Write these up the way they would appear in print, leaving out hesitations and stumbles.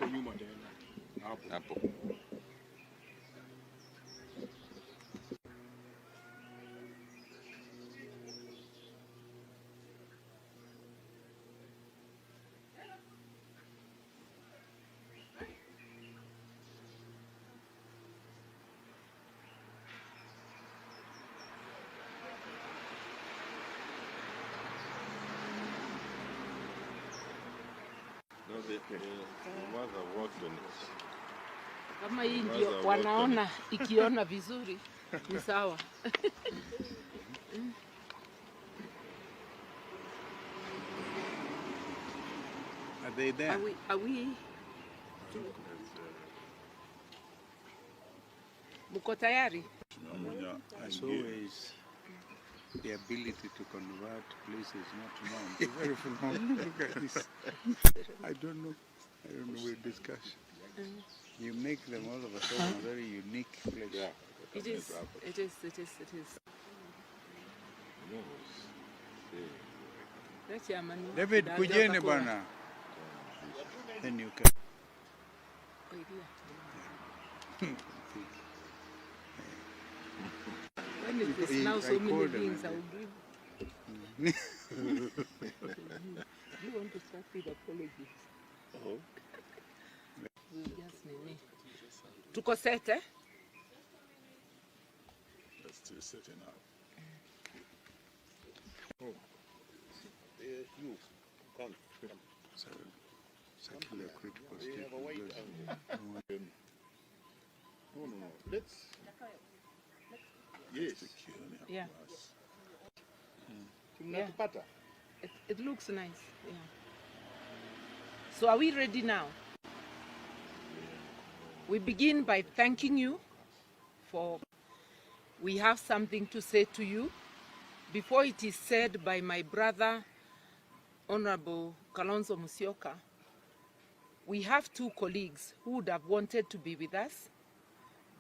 Hapo nyuma tena. Hapo. Kama hii ndio wanaona ikiona vizuri ni sawa. Are they there? Are we? Mko tayari? As always, the ability to convert places not known. It's very phenomenal. Look at this. I don't know. We'll discuss. You make them all of a sudden a very unique place. Yeah. It is. David, kujene bana. Then you can. When it is now so many things I will do. You want to start with apologies? Oh. Tuko set, eh? Let's do setting up. Oh. You come. Secular critical state. No. Let's. Yes. Yeah. Yeah. It looks nice. Yeah. So are we ready now? We begin by thanking you for we have something to say to you. Before it is said by my brother, Honorable Kalonzo Musyoka, we have two colleagues who would have wanted to be with us,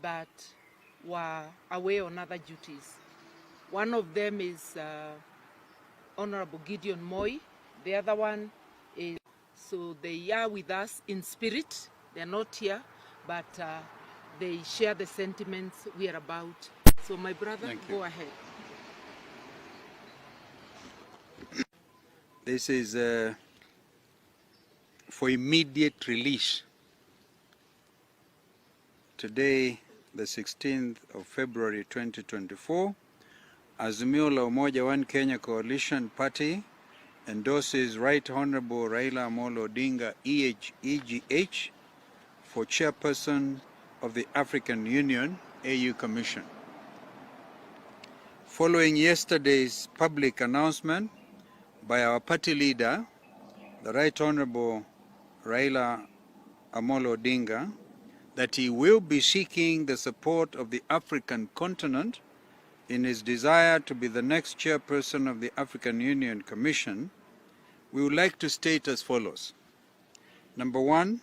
but were away on other duties. One of them is Honorable Gideon Moi. The other one is, so they are with us in spirit. They're not here, but they share the sentiments we are about. So my brother, go ahead. This is for immediate release. Today, the 16th of February 2024, Azimio la Umoja One Kenya Coalition Party endorses Right Honorable Raila Amolo Odinga EGH for chairperson of the African Union AU Commission. Following yesterday's public announcement by our party leader, the Right Honorable Raila Amolo Odinga, that he will be seeking the support of the African continent in his desire to be the next chairperson of the African Union Commission, we would like to state as follows. Number one,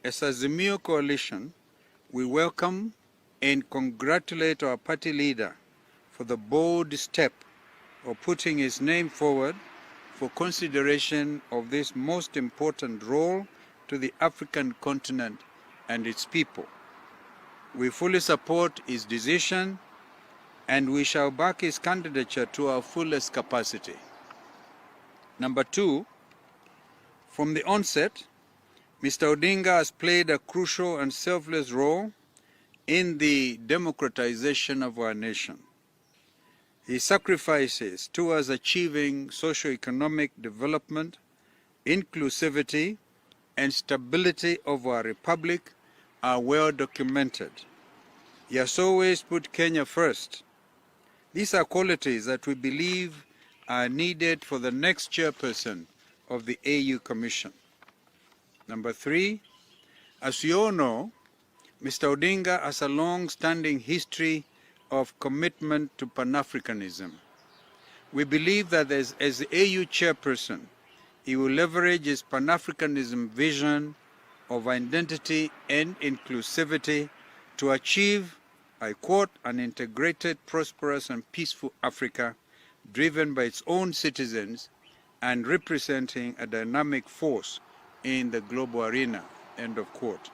as Azimio Coalition, we welcome and congratulate our party leader for the bold step of putting his name forward for consideration of this most important role to the African continent and its people. We fully support his decision and we shall back his candidature to our fullest capacity. Number two, from the onset, Mr. Odinga has played a crucial and selfless role in the democratization of our nation. His sacrifices towards achieving socio-economic development, inclusivity, and stability of our republic are well documented. He has always put Kenya first. These are qualities that we believe are needed for the next chairperson of the AU Commission. Number three, as you all know, Mr. Odinga has a long-standing history of commitment to Pan-Africanism. We believe that as the AU chairperson, he will leverage his Pan-Africanism vision of identity and inclusivity to achieve, I quote, an integrated, prosperous and peaceful Africa driven by its own citizens and representing a dynamic force in the global arena, End of quote.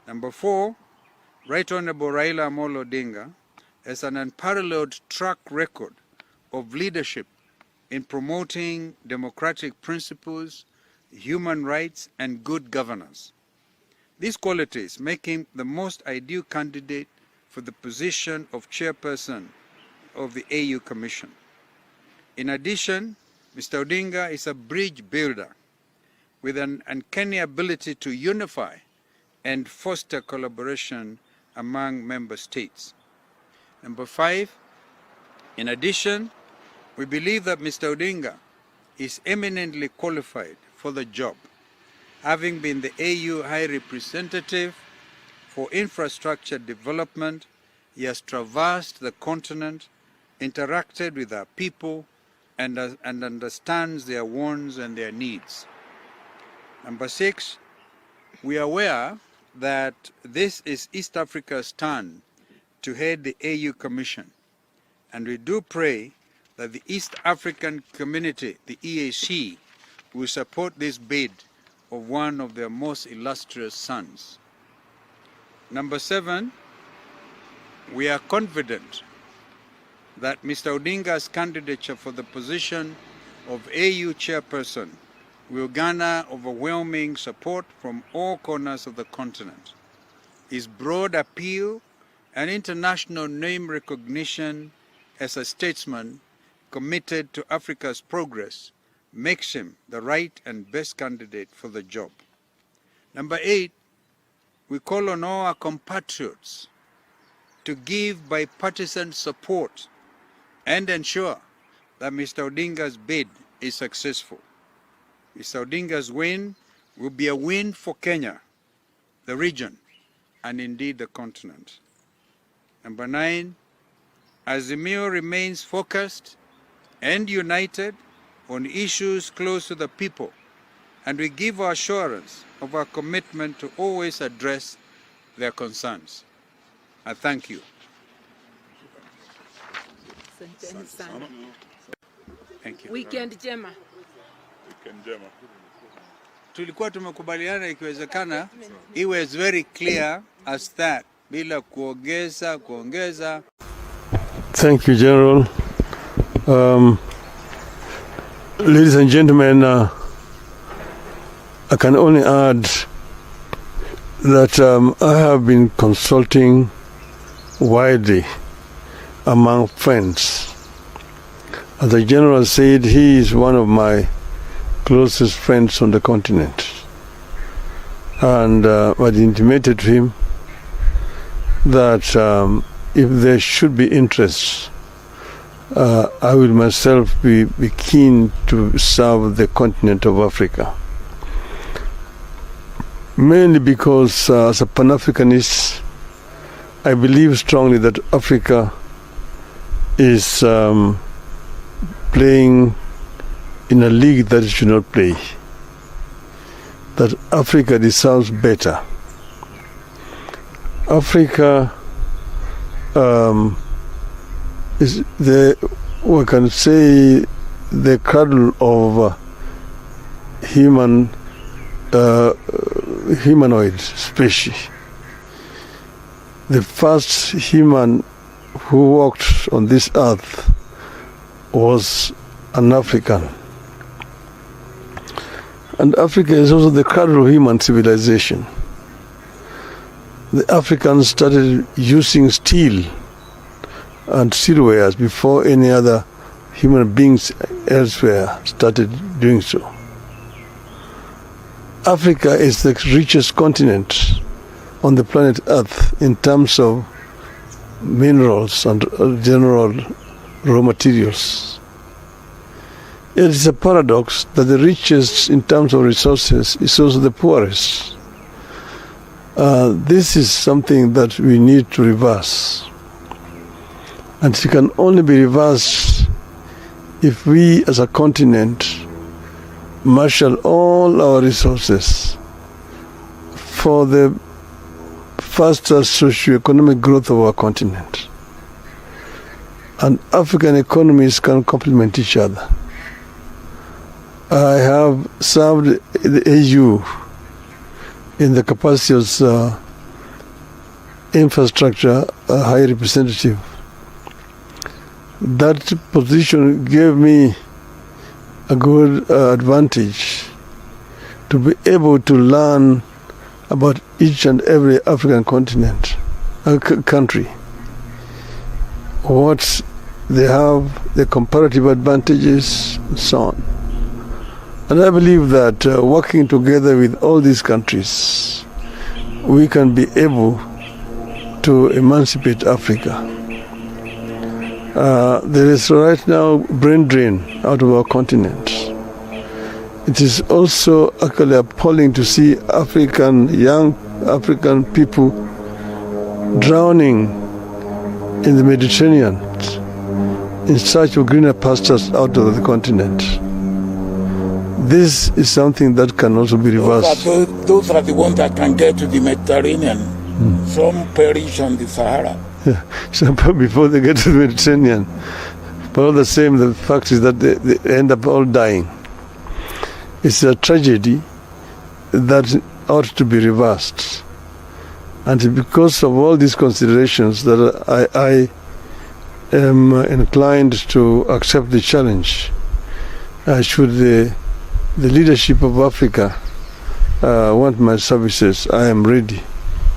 Number 4, Right Honorable Raila Amolo Odinga has an unparalleled track record of leadership in promoting democratic principles, human rights, and good governance. These qualities make him the most ideal candidate for the position of chairperson of the AU Commission. In addition, Mr. Odinga is a bridge builder with an uncanny ability to unify and foster collaboration among member states. Number 5, in addition, we believe that Mr. Odinga is eminently qualified for the job, having been the AU High Representative for Infrastructure Development. He has traversed the continent, interacted with our people, and understands their wants and their needs. Number 6, we are aware that this is East Africa's turn to head the AU Commission, and we do pray that the East African community, the EAC, will support this bid of one of their most illustrious sons. Number 7, we are confident that Mr. Odinga's candidature for the position of AU chairperson will garner overwhelming support from all corners of the continent. His broad appeal and international name recognition as a statesman committed to Africa's progress makes him the right and best candidate for the job. Number 8, we call on all our compatriots to give bipartisan support and ensure that Mr. Odinga's bid is successful. Mr. Odinga's win will be a win for Kenya, the region, and indeed the continent. Number 9, Azimio remains focused and united on issues close to the people, and we give our assurance of our commitment to always address their concerns. I thank you. Asanteni sana. Thank you. Weekend jema. Weekend jema. Tulikuwa tumekubaliana ikiwezekana iwe as very clear as that, bila kuongeza. Thank you, General. Ladies and gentlemen, I can only add that I have been consulting widely among friends. As the General said, he is one of my closest friends on the continent. And I intimated to him that if there should be interest, I will myself be keen to serve the continent of Africa. Mainly because as a Pan-Africanist, I believe strongly that Africa is playing in a league that it should not play. That Africa deserves better. Africa is we can say, the cradle of humanoid species. The first human who walked on this earth was an African. And Africa is also the cradle of human civilization. The Africans started using steel and steelwares before any other human beings elsewhere started doing so. Africa is the richest continent on the planet Earth in terms of minerals and general raw materials. It is a paradox that the richest in terms of resources is also the poorest. This is something that we need to reverse. And it can only be reversed if we as a continent marshal all our resources for the faster socio-economic growth of our continent. And African economies can complement each other. I have served the AU in the capacity as infrastructure high representative. That position gave me a good advantage to be able to learn about each and every African continent, country, what they have, the comparative advantages, and so on. And I believe that working together with all these countries, we can be able to emancipate Africa. There is right now brain drain out of our continent. It is also actually appalling to see young African people drowning in the Mediterranean in search of greener pastures out of the continent. This is something that can also be reversed. Those are the ones that can get to the Mediterranean. Some perish on the Sahara. Yeah. So before they get to the Mediterranean. But all the same, the fact is that they end up all dying. It's a tragedy that ought to be reversed. And because of all these considerations that I am inclined to accept the challenge. Should the leadership of Africa want my services, I am ready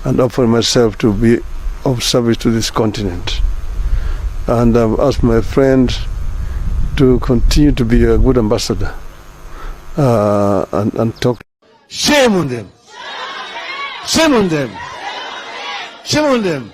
and offer myself to be of service to this continent. And I've asked my friend to continue to be a good ambassador and talk. Shame on them! Shame on them! Shame on them!